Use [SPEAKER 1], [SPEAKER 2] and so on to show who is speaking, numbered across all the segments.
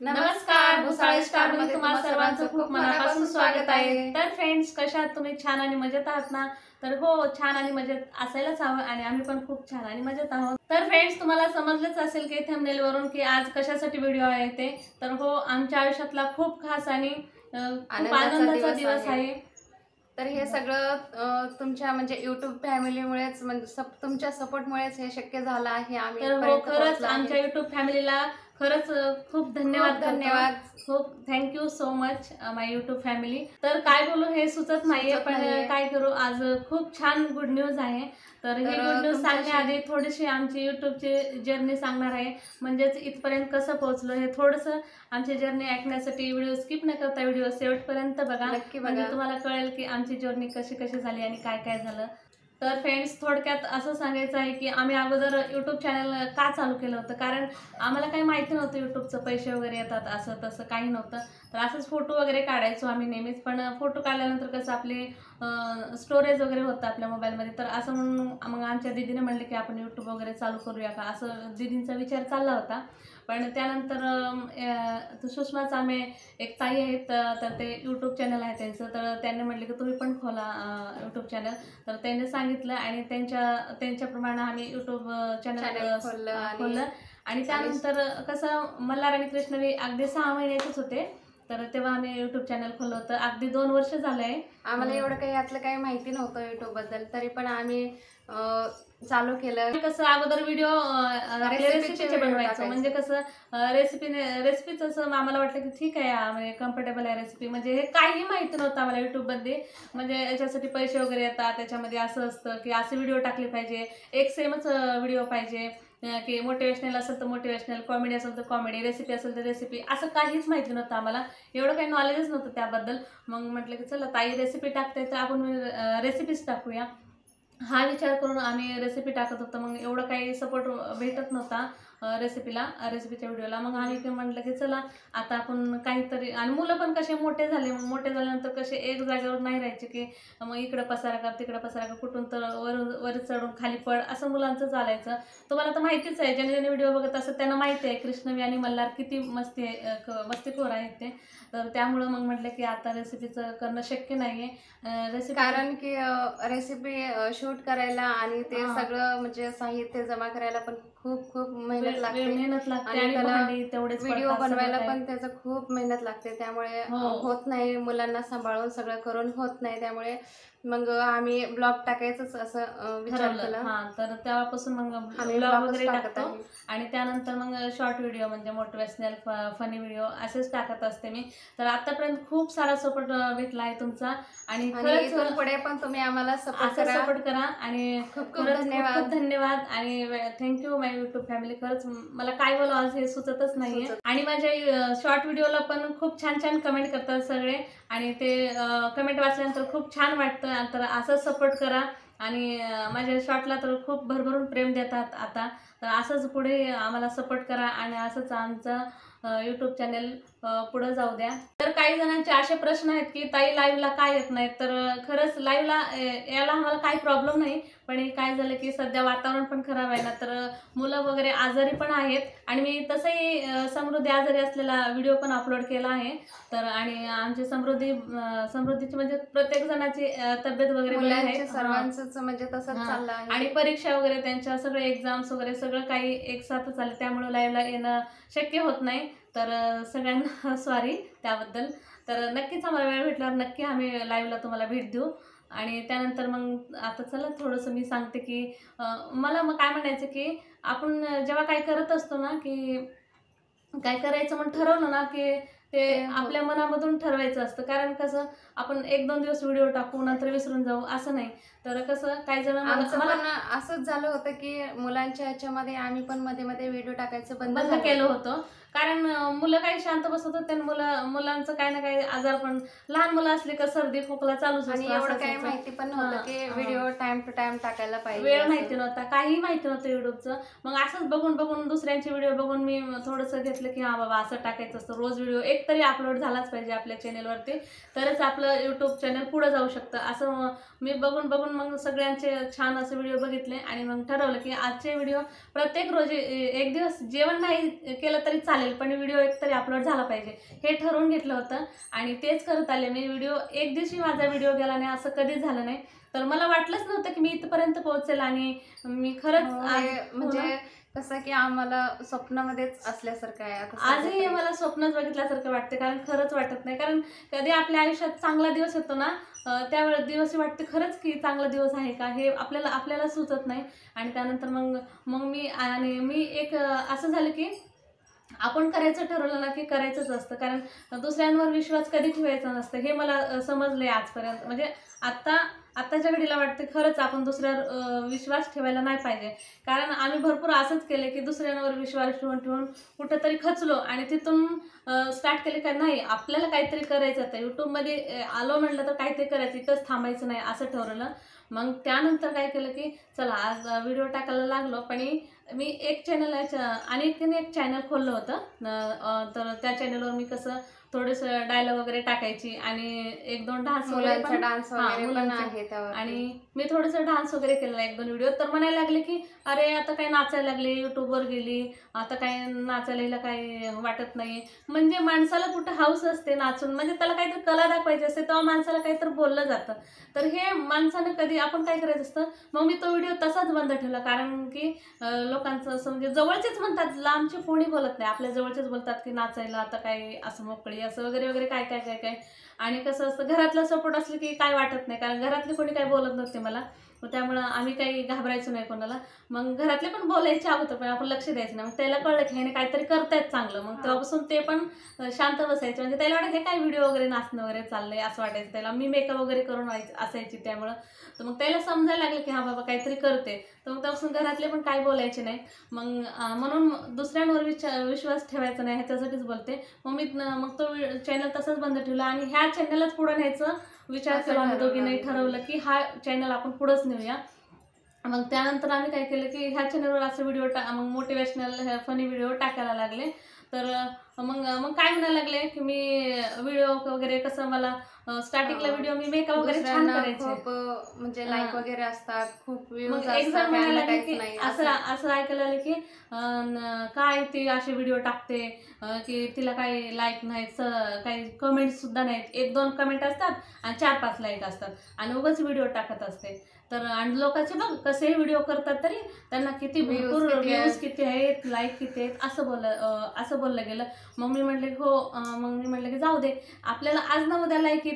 [SPEAKER 1] नमस्कार, भुसावळ स्टार मध्ये तुम्हा सर्वांचं खूप मनापासून स्वागत आहे। तर फ्रेंड्स, कशा आहात तुम्ही? छान आणि मजेत आहात ना? तर हो, छान आणि मजेत असायलाच हवं आणि आम्ही पण खूप छान आणि मजेत आहोत। तर फ्रेंड्स, तुम्हाला समजलंच असेल की थंबनेल वरून की आज कशासाठी व्हिडिओ आहे ते। तर हो, आमच्या आयुष्यातला खूप खास आणि खूप आनंदाचा दिवस आहे।
[SPEAKER 2] तर हे सगळं तुमच्या म्हणजे YouTube फॅमिलीमुळेच म्हणजे तुमच्या सपोर्टमुळेच हे शक्य झालं आहे। आम्ही
[SPEAKER 1] तर हो, खरंच आमच्या YouTube फॅमिलीला खरंच खूप धन्यवाद
[SPEAKER 2] धन्यवाद
[SPEAKER 1] खूप थँक्यू सो मच माय YouTube फॅमिली। तर काय बोलू हे सुचत नाहीये, पण काय करू, आज खूप छान गुड न्यूज आहे। तर ही गुड न्यूज सांगण्याआधी थोडीशी आमची YouTubeची जर्नी सांगणार आहे, म्हणजेच इथपर्यंत कसं पोहोचलो हे थोडंसं आमची जर्नी ऐकण्यासाठी व्हिडिओ स्किप न करता व्हिडिओ शेवटपर्यंत बघा, म्हणजे तुम्हाला कळेल की आमची जर्नी कशी कशी झाली आणि काय काय झालं। तर फ्रेंड्स, थोडक्यात असं सांगायचं आहे की आम्ही अगोदर यूट्यूब चॅनल का चालू केलं होतं, कारण आम्हाला काही माहिती नव्हतं यूट्यूबचं पैसे वगैरे येतात असं तसं काही नव्हतं। तर असंच फोटो वगैरे काढायचो आम्ही नेहमीच, पण फोटो काढल्यानंतर कसं आपले स्टोरेज वगैरे होतं आपल्या मोबाईलमध्ये। तर असं म्हणून मग आमच्या दीदीने म्हणले की आपण यूट्यूब वगैरे चालू करूया का, असं दीदींचा विचार चालला होता। पण त्यानंतर सुषमाचा आम्ही एक ताई आहेत, तर ते यूट्यूब चॅनल आहे त्यांचं, तर त्यांनी म्हटले की तुम्ही पण खोला यूट्यूब चॅनल। तर त्यांनी सांगितलं आणि त्यांच्याप्रमाणे आम्ही यूट्यूब चॅनल खोललं। आणि त्यानंतर कसं मल्हार आणि कृष्णवी अगदी 6 महिन्याचेच होते, तर तेव्हा आम्ही यूट्यूब चॅनल खोललं होतं। अगदी 2 वर्ष झालंय।
[SPEAKER 2] आम्हाला एवढं काही यातलं काही माहिती नव्हतं यूट्यूब बद्दल, तरी पण आम्ही चालू केलं।
[SPEAKER 1] कसं अगोदर व्हिडिओ रेसिपीचे बनवायचो, म्हणजे कसं रेसिपीच असं आम्हाला वाटलं की ठीक आहे म्हणजे कम्फर्टेबल आहे रेसिपी, म्हणजे हे काही माहिती नव्हतं आम्हाला यूट्यूबमध्ये, म्हणजे याच्यासाठी पैसे वगैरे येतात, त्याच्यामध्ये असं असतं की असे व्हिडिओ टाकले पाहिजे, एक सेमच व्हिडिओ पाहिजे, की मोटिवेशनल असेल तर मोटिवेशनल, कॉमेडी असेल तर कॉमेडी, रेसिपी असेल तर रेसिपी, असं काहीच माहिती नव्हतं आम्हाला, एवढं काही नॉलेजच नव्हतं त्याबद्दल। मग म्हटलं की चला ताई रेसिपी टाकते तर आपण रेसिपीज टाकूया, हा विचार करून आम्ही रेसिपी टाकत होतो। मग एवढं काही सपोर्ट भेटत नव्हता रेसिपीच्या व्हिडिओला। मग आम्ही म्हटलं की चला आता आपण काहीतरी, आणि मुलं पण कसे मोठे झाले, मग मोठे झाल्यानंतर कसे एक जागेवर नाही राहायचे की मग इकडं पसारा कर तिकडं पसारा कर, कुठून तर वर चढून खाली पड, असं मुलांचं चालायचं। तुम्हाला तर माहितीच आहे, ज्याने ज्याने व्हिडिओ बघत असं त्यांना माहिती आहे कृष्णवी आणि मल्हार किती मस्तीखोर आहेत ते। तर त्यामुळं मग म्हटलं की आता रेसिपीचं करणं शक्य नाहीये,
[SPEAKER 2] कारण की रेसिपी शूट करायला आणि ते सगळं म्हणजे साहित्य जमा करायला पण खूप खूप मेहनत लागते आणि व्हिडिओ बनवायला पण त्याचं खूप मेहनत लागते, त्यामुळे होत नाही, मुलांना सांभाळून सगळं करून होत नाही, त्यामुळे मग आम्ही ब्लॉग टाकायचंच असं विचार केला।
[SPEAKER 1] तर तेव्हापासून मग ब्लॉग वगैरे टाकतो आणि त्यानंतर मग शॉर्ट व्हिडिओ म्हणजे मोटिवेशनल फनी व्हिडिओ असेच टाकत असते मी। तर आतापर्यंत खूप सारा सपोर्ट भेटला आहे तुमचा, आणि खरंच
[SPEAKER 2] पुढे पण तुम्ही आम्हाला
[SPEAKER 1] सपोर्ट करा आणि खूप धन्यवाद आणि थँक्यू माय यूट्यूब फॅमिली। खरंच मला काय बोलावं आज हे सुचतच नाहीये। आणि माझ्या शॉर्ट व्हिडिओला पण खूप छान छान कमेंट करतात सगळे, आणि ते कमेंट वाचल्यानंतर खूप छान वाटतं। तर असंच सपोर्ट करा आणि माझ्या शॉर्टला तर खूप भरभरून प्रेम देतात आता, तर असंच पुढे आम्हाला सपोर्ट करा आणि असंच आमचं यूट्यूब चॅनल पुढे जाऊ द्या। तर काही जणांचे असे प्रश्न आहेत की ताई लाईव्हला काय येत नाहीत, तर खरंच लाईव्हला यायला आम्हाला काही प्रॉब्लेम नाही, पण हे काय झालं की सध्या वातावरण पण खराब आहे ना, तर मुलं वगैरे आजारी पण आहेत, आणि मी तसंही समृद्धी आजारी असलेला व्हिडिओ पण अपलोड केला आहे। तर आणि आमची समृद्धीची म्हणजे प्रत्येक जणाची तब्येत वगैरे बरी आहे,
[SPEAKER 2] सर्वांचंच म्हणजे तसंच चाललं आहे,
[SPEAKER 1] आणि परीक्षा वगैरे त्यांच्या सगळे एक्झाम्स वगैरे सगळं काही एक साथ चाललं, त्यामुळे लाईव्हला येणं शक्य होत नाही। तर सगळ्यांना सॉरी त्याबद्दल। तर नक्कीच आम्हाला वेळ भेटल्यावर नक्की आम्ही लाईव्हला तुम्हाला भेट देऊ। आणि त्यानंतर मग आता चला थोडंसं मी सांगते की मला मग काय म्हणायचं की आपण जेव्हा काही करत असतो ना, की काय करायचं म्हणून ठरवलं ना की ते आपल्या मनामधून ठरवायचं असतं, कारण कसं आपण 1-2 दिवस व्हिडिओ टाकू नंतर विसरून जाऊ असं नाही। तर कसं काही जण
[SPEAKER 2] मला असंच झालं होतं की मुलांच्या ह्याच्यामध्ये आम्ही पण मध्ये मध्ये व्हिडिओ टाकायचं बंद
[SPEAKER 1] केलं होतं, कारण मुलं काही शांत बसत होते, मुलांचं काही ना काही आजार, पण लहान मुलं असली का सर्दी खोकला चालूच
[SPEAKER 2] आणि एवढं काही माहिती पण नव्हतं की व्हिडिओ टाइम टू टाइम टाकायला पाहिजे,
[SPEAKER 1] वेळ माहिती नव्हता, काही माहिती नव्हतं युट्यूबचं। मग असंच बघून दुसऱ्यांचे व्हिडिओ बघून मी थोडंसं घेतलं की हा बाबा असं टाकायचं असतं, रोज व्हिडिओ एक तरी अपलोड झालाच पाहिजे आपल्या चॅनेलवरती, तरच आपलं यूट्यूब चॅनल पुढे जाऊ शकतं। असं मी बघून मग सगळ्यांचे छान असे व्हिडिओ बघितले आणि मग ठरवलं की आजचे व्हिडिओ प्रत्येक रोजी एक दिवस जेवण नाही केलं तरी चालेल, चालेल पण व्हिडिओ एकतरी अपलोड झाला पाहिजे हे ठरवून घेतलं होतं आणि तेच करत आले मी. व्हिडिओ एक दिवशी माझा व्हिडिओ गेला नाही असं कधीच झालं नाही. तर मला वाटलंच नव्हतं की मी इथपर्यंत पोहोचेल आणि मी खरंच
[SPEAKER 2] म्हणजे कसं की आम्हाला स्वप्नामध्येच असल्यासारखं आहे.
[SPEAKER 1] आजही मला स्वप्नच बघितल्यासारखं वाटते, कारण खरंच वाटत नाही. कारण कधी आपल्या आयुष्यात चांगला दिवस येतो ना त्यावेळेस दिवस वाटते खरंच की चांगला दिवस आहे का हे आपल्याला सुचत नाही. आणि त्यानंतर मग मी एक असं झालं की आपण करायचं ठरवलं ना की करायचंच असतं. कारण दुसऱ्यांवर विश्वास कधी ठेवायचा नसतं हे मला समजलंय आजपर्यंत. म्हणजे आत्ताच्या घडीला वाटते खरंच आपण दुसऱ्यावर विश्वास ठेवायला नाही पाहिजे. कारण आम्ही भरपूर असंच केलं की दुसऱ्यांवर विश्वास ठेवून कुठंतरी खचलो आणि तिथून स्टार्ट केले का नाही आपल्याला काहीतरी करायचं होतं. यूट्यूबमध्ये आलो म्हटलं तर काहीतरी करायचं, इथंच थांबायचं नाही असं ठरवलं. मग त्यानंतर काय केलं की चला आज व्हिडिओ टाकायला लागलो. पण मी एक चॅनल आणि एक चॅनल खोललं होतं. तर त्या चॅनलवर मी कसं थोडंसं डायलॉग वगैरे टाकायची आणि 1-2 डान्स
[SPEAKER 2] वगैरे
[SPEAKER 1] आणि मी थोडंसं डान्स वगैरे केलेला 1-2 व्हिडिओ. तर म्हणायला लागले की अरे आता काय नाचायला लागली, यूट्यूबवर गेली, आता काय नाचायला काय वाटत नाही. म्हणजे माणसाला कुठं हाऊस असते नाचून, म्हणजे त्याला काहीतरी कला दाखवायची असते तेव्हा माणसाला काहीतरी बोललं जातं. तर हे माणसानं कधी आपण काय करायचं असतं. मग मी तो व्हिडिओ तसाच बंद ठेवला. कारण की लोकांचं असं म्हणजे जवळचेच म्हणतात, लांबचे कोणी बोलत नाही, आपल्या जवळचेच बोलतात की नाचायला आता काय असं मोकळी असं वगैरे वगैरे काय. आणि कसं असतं घरातला सपोर्ट असलं की काय वाटत नाही, कारण घरातले कोणी काही बोलत नसते मला. त्यामुळं आम्ही काही घाबरायचो नाही कोणाला. मग घरातले पण बोलायचे अगोदर पण आपण लक्ष द्यायचं नाही. मग त्याला कळलं की ह्याने काहीतरी करतायत चांगलं. मग तेव्हापासून ते पण शांत बसायचे. म्हणजे त्याला वाटत हे काय व्हिडिओ वगैरे नाचणं वगैरे चाललंय असं वाटायचं त्याला. मी मेकअप वगैरे करून असायची त्यामुळं. तर मग त्याला समजायला लागलं की हा बाबा काहीतरी करते. तर मग त्यापासून घरातले पण काही बोलायचे नाही. म्हणून दुसऱ्यांवर विश्वास ठेवायचा नाही ह्याच्यासाठीच बोलते. मग तो चॅनल तसंच बंद ठेवला आणि ह्या चॅनलच पुढे न्यायचं विचार केला. आम्ही दोघींनी ठरवलं की हा चॅनल आपण पुढंच नेऊया. मग त्यानंतर आम्ही काय केलं की ह्या चॅनलवर असं व्हिडिओ मग मोटिवेशनल फनी व्हिडिओ टाकायला लागले. तर मग काय म्हणायला लागले की मी व्हिडिओ वगैरे कसं मला स्टार्टिंगला व्हिडिओ मी मेकअप वगैरे छान करायचे,
[SPEAKER 2] खूप म्हणजे लाईक वगैरे असतात, खूप
[SPEAKER 1] मग एक जण म्हणायला लागले की असं ऐकायला आलं की काय ती असे व्हिडिओ टाकते की तिला काही लाईक नाहीत, काही कमेंट सुद्धा नाहीत, 1-2 कमेंट असतात आणि 4-5 लाईक असतात आणि उगाच व्हिडिओ टाकत असते. तर आणि लोकांचे बघ कसेही व्हिडिओ करतात तरी त्यांना किती भरपूर व्ह्यूज किती आहेत, लाईक किती आहेत असं बोललं गेलं. मग मी म्हटलं की जाऊ दे, आपल्याला आज ना उद्या लाईक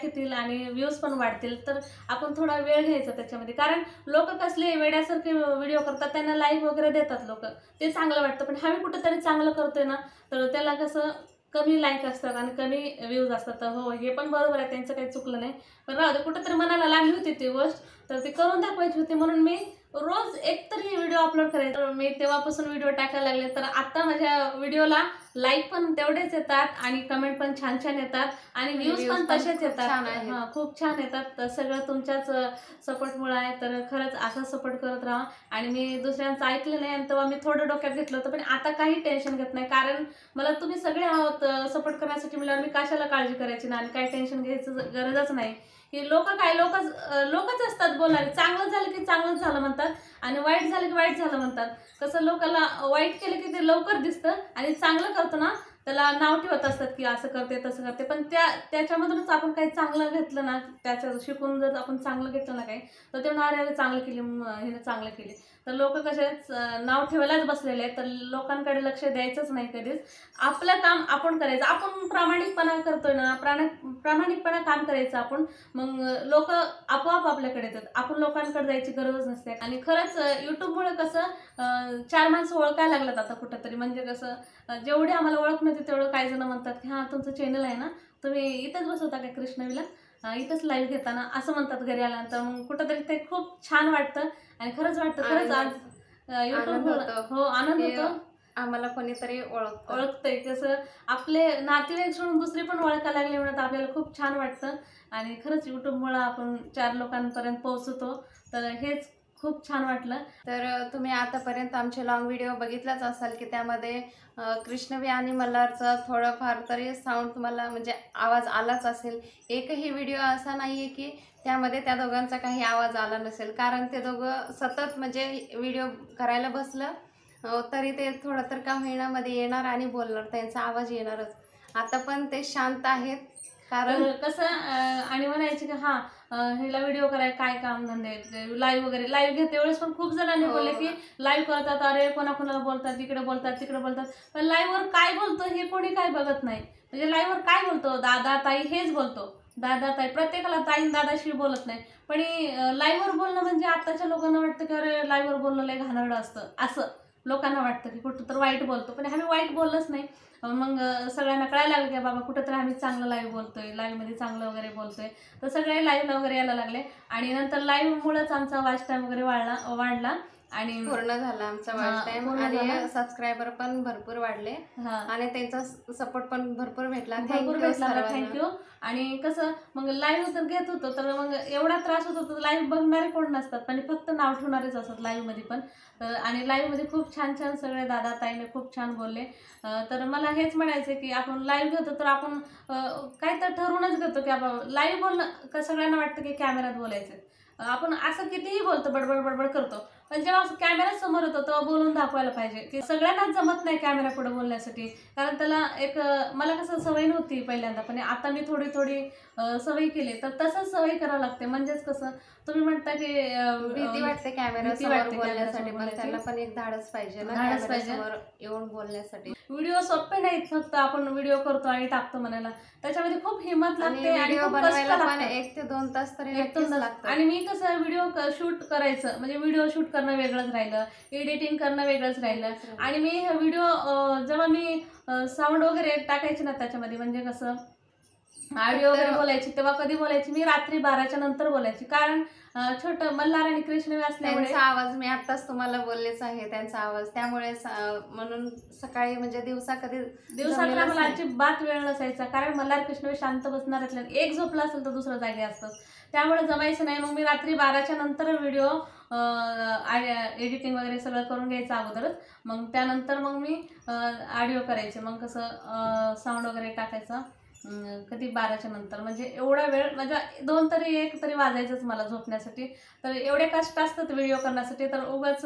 [SPEAKER 1] येतील आणि व्ह्यूज पण वाढतील. तर आपण थोडा वेळ घ्यायचा त्याच्यामध्ये. कारण लोक कसले वेड्यासारखे व्हिडिओ करतात, त्यांना लाईक वगैरे देतात लोक, ते चांगलं वाटतं. पण आम्ही कुठंतरी चांगलं करतोय ना तर त्याला कसं कमी लाईक असतात आणि कमी व्ह्यूज असतात. तर हो हे पण बरोबर आहे, त्यांचं काही चुकलं नाही. पण राहू दे, कुठंतरी मनाला लागली होती ती गोष्ट तर ती करून दाखवायची होती. म्हणून मी रोज एकतरी व्हिडिओ अपलोड करायचे. तर मी तेव्हापासून व्हिडिओ टाकायला लागले. तर आता माझ्या व्हिडिओला लाईक पण तेवढेच येतात आणि कमेंट पण छान येतात आणि व्ह्यूज पण तसेच येतात. खूप छान येतात. तर सगळं तुमच्याच सपोर्टमुळे आहे. तर खरंच असं सपोर्ट करत राहा. आणि मी दुसऱ्यांचं ऐकलं नाही आणि तेव्हा मी थोडं डोक्यात घेतलं होतं. पण आता काही टेन्शन घेत नाही, कारण मला तुम्ही सगळे आहोत सपोर्ट करण्यासाठी मिळालं. मी कशाला काळजी करायची ना आणि काही टेन्शन घ्यायचं गरजच नाही. की लोकच असतात बोलणारे. चांगलं झालं की चांगलंच झालं म्हणतात आणि वाईट झालं की वाईट झालं म्हणतात. कसं लोकांना वाईट केलं की ते लवकर दिसतं आणि चांगलं करतो ना त्याला नाव ठेवत असतात की असं करते तसं करते. पण त्याच्यामधूनच आपण काही चांगलं घेतलं ना, त्याचं शिकून जर आपण चांगलं घेतलं ना काही, तर ते अरे चांगलं केली, हिने चांगलं केली. तर लोक कसेच नाव ठेवायलाच बसलेले आहेत. तर लोकांकडे लक्ष द्यायचंच नाही कधीच. आपलं काम आपण करायचं. आपण प्रामाणिकपणा करतोय ना, प्रामाणिकपणा काम करायचं आपण. मग लोक आपोआप आपल्याकडे येतात. आपण लोकांकडे जायची गरजच नसते. आणि खरंच यूट्यूबमुळे कसं 4 माणसं ओळखायला लागतात आता कुठंतरी. म्हणजे कसं जेवढी आम्हाला ओळख नव्हती तेवढं काही जण म्हणतात की हां तुमचं चॅनल आहे ना, तुम्ही इथंच बसवता काय कृष्णविला, इथंच लाईव्ह घेताना असं म्हणतात घरी आल्यानंतर. मग कुठंतरी ते खूप छान वाटतं आणि खरंच वाटतं खरंच आज यूट्यूब हो आनंद होतो.
[SPEAKER 2] आम्हाला कोणीतरी
[SPEAKER 1] ओळखतंय. कसं आपले नातेवाईक सोडून दुसरी पण ओळखायला लागले म्हणत आपल्याला खूप छान वाटतं. आणि खरंच यूट्यूबमुळे आपण 4 लोकांपर्यंत पोहोचतो. तर हेच खूप छान वाटलं.
[SPEAKER 2] तर तुम्ही आतापर्यंत आमचे लॉंग व्हिडिओ बघितलाच असाल की त्यामध्ये कृष्णवी आणि मल्हारचा थोडंफार तरी साऊंड तुम्हाला म्हणजे आवाज आलाच असेल. एकही व्हिडिओ असा नाही आहे की त्यामध्ये त्या दोघांचा काही आवाज आला नसेल. कारण ते दोघं सतत म्हणजे व्हिडिओ करायला बसलं तरी ते थोडं तर का महिन्यामध्ये येणार आणि बोलणार, त्यांचा आवाज येणारच. आता पण ते शांत आहेत कारण
[SPEAKER 1] कसं आणि म्हणायचे की हा हिला व्हिडिओ करायला काय काम धंदे, लाईव्ह वगैरे लाईव्ह घेते वेळेस पण खूप जणांनी बोलले की लाईव्ह करतात, अरे कोणाकोणाला बोलतात, इकडे बोलतात तिकडे बोलतात, पण लाईव्हवर काय बोलतो हे कोणी काय बघत नाही. म्हणजे लाईव्हवर काय बोलतो, दादा ताई हेच बोलतो, दादा ताई, प्रत्येकाला ताई दादाशी बोलत नाही. पण लाईव्हवर बोलणं म्हणजे आताच्या लोकांना वाटतं की अरे लाईव्हवर बोलणं लय घाणेरडं असतं, असं लोकांना वाटतं की कुठं तर वाईट बोलतो, पण आम्ही वाईट बोललंच नाही. मग सगळ्यांना कळायला लागलं की बाबा कुठंतरी आम्ही चांगलं लाईव्ह बोलतोय, लाईव्हमध्ये चांगलं वगैरे बोलतोय, तर सगळे लाईव्हला वगैरे यायला लागले. आणि नंतर लाईव्हमुळेच आमचा वॉच टाईम वगैरे वाढला आणि
[SPEAKER 2] पूर्ण झाला आमचा वॉच टाइम आणि सबस्क्रायबर पण भरपूर वाढले आणि त्यांचा सपोर्ट पण भरपूर भेटला.
[SPEAKER 1] थँक्यू. आणि कसं मग लाईव्ह तर घेत होतो, तर मग एवढा त्रास होत होता, लाईव्ह बघणारे कोण नसतात, पण फक्त नाव ठेवणारेच असतात लाईव्ह मध्ये पण. आणि लाईव्ह मध्ये खूप छान छान सगळे दादा ताईने खूप छान बोलले. तर मला हेच म्हणायचं की आपण लाईव्ह घेतो तर आपण काय तर ठरवूनच घेतो की आपण लाईव्ह बोलणं, सगळ्यांना वाटतं की कॅमेऱ्यात बोलायचं, आपण असं कितीही बोलतो, बडबड बडबड करतो, पण जेव्हा कॅमेरा समोर होतो तेव्हा बोलून दाखवायला पाहिजे. की सगळ्यांनाच जमत नाही कॅमेरा पुढे बोलण्यासाठी, कारण त्याला एक मला कसं सवय नव्हती पहिल्यांदा, पण आता मी थोडी थोडी सवय केली, तर तसंच सवय करावं लागते. म्हणजेच कसं तुम्ही म्हणता की
[SPEAKER 2] भीती वाटते कॅमेरा समोर बोलण्यासाठी, पण त्याला पण एक धाडस पाहिजे ना, धाडस पाहिजे समोर येऊन बोलण्यासाठी.
[SPEAKER 1] व्हिडिओ सोपे नाहीत, फक्त आपण व्हिडिओ करतो आणि टाकतो म्हणायला, त्याच्यामध्ये खूप हिंमत लागते आणि
[SPEAKER 2] व्हिडिओ
[SPEAKER 1] खूप
[SPEAKER 2] बनवायला
[SPEAKER 1] कष्ट
[SPEAKER 2] पण
[SPEAKER 1] लागतं.
[SPEAKER 2] 1 ते 2 तास तरी नक्कीच लागतं.
[SPEAKER 1] आणि मी कसं व्हिडिओ शूट करायचं म्हणजे व्हिडिओ शूट करणं वेगळंच राहिलं, एडिटिंग करणं वेगळंच राहिलं. आणि मी व्हिडिओ जेव्हा मी साऊंड वगैरे टाकायचे ना त्याच्यामध्ये, म्हणजे कसं ऑडिओ वगैरे बोलायची, तेव्हा कधी बोलायची मी रात्री 12च्या नंतर बोलायची, कारण छोटं मल्हार आणि कृष्ण असल्यामुळे
[SPEAKER 2] त्यांचा आवाज मी आताच तुम्हाला बोललेच आहे, त्यांचा आवाज, त्यामुळे म्हणून सकाळी म्हणजे दिवसात
[SPEAKER 1] मला अजिबात वेळ नसायचा, कारण मल्हार कृष्ण शांत बसणार असल्या, एक झोपला असेल तर दुसरं जागे असतं, त्यामुळे जमायचं नाही. मग मी रात्री 12च्या नंतर व्हिडिओ एडिटिंग वगैरे सगळं करून घ्यायचं अगोदरच, मग त्यानंतर मग मी ऑडिओ करायचे. मग कसं साऊंड वगैरे टाकायचं कधी 12च्या नंतर, म्हणजे एवढा वेळ म्हणजे 2 तरी 1 तरी वाजायचंच मला झोपण्यासाठी. तर एवढे कष्ट असतात व्हिडिओ करण्यासाठी, तर उगाच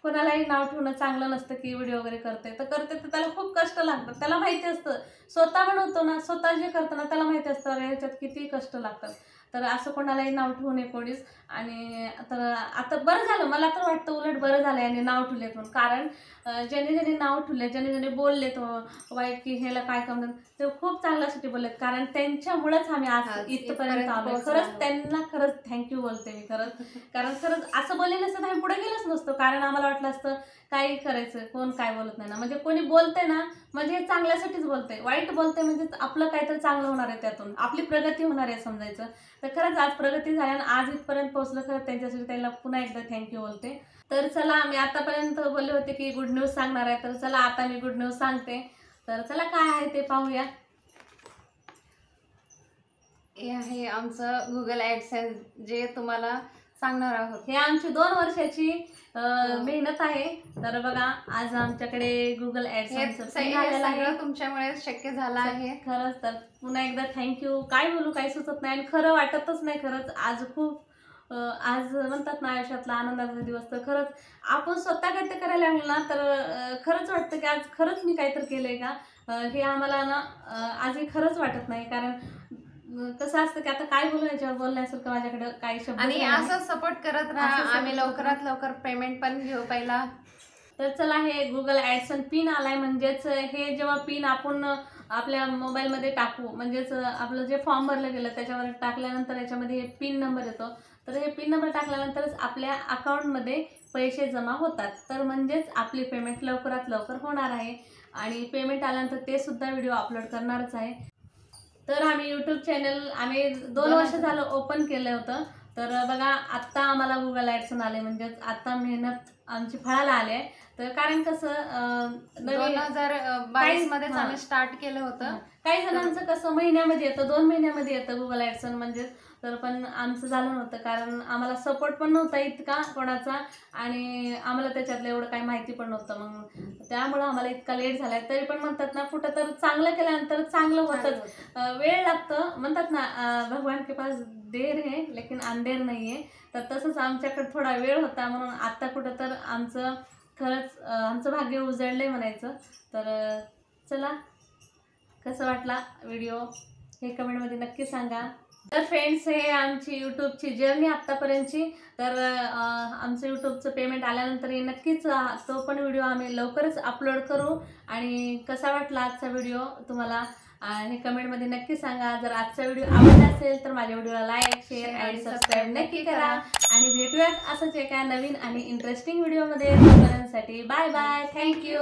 [SPEAKER 1] कोणालाही नाव ठेवणं चांगलं नसतं की व्हिडिओ वगैरे करते तर त्याला खूप कष्ट लागतात. त्याला माहिती असतं, स्वतः बनवतो ना, स्वतः जे करतं ना त्याला माहिती असतं अरे ह्याच्यात किती कष्ट लागतात. तर असं कोणालाही नाव ठेवू नये कोणीच. आणि तर आता बरं झालं, मला तर वाटतं उलट बरं झालं याने नाव ठेवलेत म्हणून, कारण ज्याने ज्याने नाव ठेवले, ज्याने ज्याने बोलले तो वाईट की ह्याला काय काम, ते खूप चांगल्यासाठी बोललेत, कारण त्यांच्यामुळेच आम्ही आज इथपर्यंत आलो. खरंच त्यांना खरंच थँक्यू बोलते मी खरंच, कारण खरंच असं बोलले नसतं आम्ही पुढे गेलोच नसतो, कारण आम्हाला वाटलं असतं काही करायचं, कोण काय बोलत नाही ना, म्हणजे कोणी बोलते ना म्हणजे हे चांगल्यासाठीच बोलते, वाईट बोलते म्हणजे आपलं काहीतरी चांगलं होणार आहे, त्यातून आपली प्रगती होणार आहे समजायचं. तर खरंच आज प्रगती झाली आणि आज इथपर्यंत पोहोचलं, खरंच त्यांच्यासाठी त्यांना पुन्हा एकदा थँक्यू बोलते. तर चला, मी आतापर्यंत बोलले होते की गुड न्यूज सांगणार आहे, तर चला आता मी गुड न्यूज सांगते. तर चला काय आहे ते पाहूया.
[SPEAKER 2] हे आहे आमचं गुगल ॲडसेन्स, जे तुम्हाला सांगणार आहोत.
[SPEAKER 1] हे आमची 2 वर्षाची मेहनत आहे. तर बघा आज आमच्याकडे गुगल ॲडसेन्स
[SPEAKER 2] तुमच्यामुळे शक्य झालं आहे.
[SPEAKER 1] खरंच तर पुन्हा एकदा थँक्यू. काय बोलू, काही सुचत नाही आणि खरं वाटतच नाही. खरंच आज खूप आज म्हणतात ना आयुष्यातला आनंदाचा दिवस, तर खरंच आपण स्वतः काहीतरी करायला लागलो ना तर खरंच वाटतं की आज खरंच मी काहीतरी केलंय का, हे आम्हाला ना आजही खरंच वाटत नाही. कारण कसं असतं की आता काय बोलू, याच्यावर बोलण्यासारखं माझ्याकडे काही शब्द.
[SPEAKER 2] आणि असं सपोर्ट करत राहा, आम्ही लवकरात लवकर पेमेंट पण घेऊ पहिला.
[SPEAKER 1] तर चला, हे गुगल ॲडसेन्स पिन आलाय, म्हणजेच हे जेव्हा पिन आपण आपल्या मोबाईलमध्ये टाकू, म्हणजेच आपलं जे फॉर्म भरलं गेलं त्याच्यावर टाकल्यानंतर याच्यामध्ये हे पिन नंबर येतो. तर हे पिन नंबर टाकल्यानंतरच आपल्या अकाउंटमध्ये पैसे जमा होतात, तर म्हणजेच आपली पेमेंट लवकरात लवकर होणार आहे. आणि पेमेंट आल्यानंतर ते सुद्धा व्हिडिओ अपलोड करणारच आहे. तर आम्ही यूट्यूब चॅनल 2 वर्ष झालं ओपन केलं होतं. तर बघा आत्ता आम्हाला गुगल ॲडसेन्स आले, म्हणजेच आता मेहनत आमची फळाला आली आहे. तर कारण कसं
[SPEAKER 2] 2022 मध्येच आम्ही स्टार्ट केलं होतं.
[SPEAKER 1] काही जणांचं कसं महिन्यामध्ये येतं, 2 महिन्यामध्ये येतं गुगल ॲडसेन्स म्हणजे. तर पण आमचं झालं नव्हतं, कारण आम्हाला सपोर्ट पण नव्हता इतका कोणाचा आणि आम्हाला त्याच्यातलं एवढं काही माहिती पण नव्हतं. मग त्यामुळं आम्हाला इतका लेट झाला. तरी पण म्हणतात ना, कुठं तर चांगलं केल्यानंतर चांगलं होतंच. वेळ लागतं, म्हणतात ना भगवान के पास देर है लेकिन अंधेर नाही आहे. तर तसंच आमच्याकडे थोडा वेळ होता, म्हणून आत्ता कुठं तर आमचं खरंच आमचं भाग्य उजळलंय म्हणायचं. तर चला, कसं वाटला व्हिडिओ हे कमेंटमध्ये नक्की सांगा. तर फ्रेंड्स, हे आमची यूट्यूबची जर्नी आत्तापर्यंतची. तर आमचं यूट्यूबचं पेमेंट आल्यानंतर नक्कीच तो पण व्हिडिओ आम्ही लवकरच अपलोड करू. आणि कसा वाटला आजचा व्हिडिओ तुम्हाला हे कमेंटमध्ये नक्की सांगा. जर आजचा व्हिडिओ आवडला असेल तर माझ्या व्हिडिओला लाईक, शेअर आणि सबस्क्राईब नक्की करा. आणि भेटूयात असंच एका नवीन आणि इंटरेस्टिंग व्हिडिओमध्ये. तोपर्यंतसाठी बाय बाय. थँक्यू.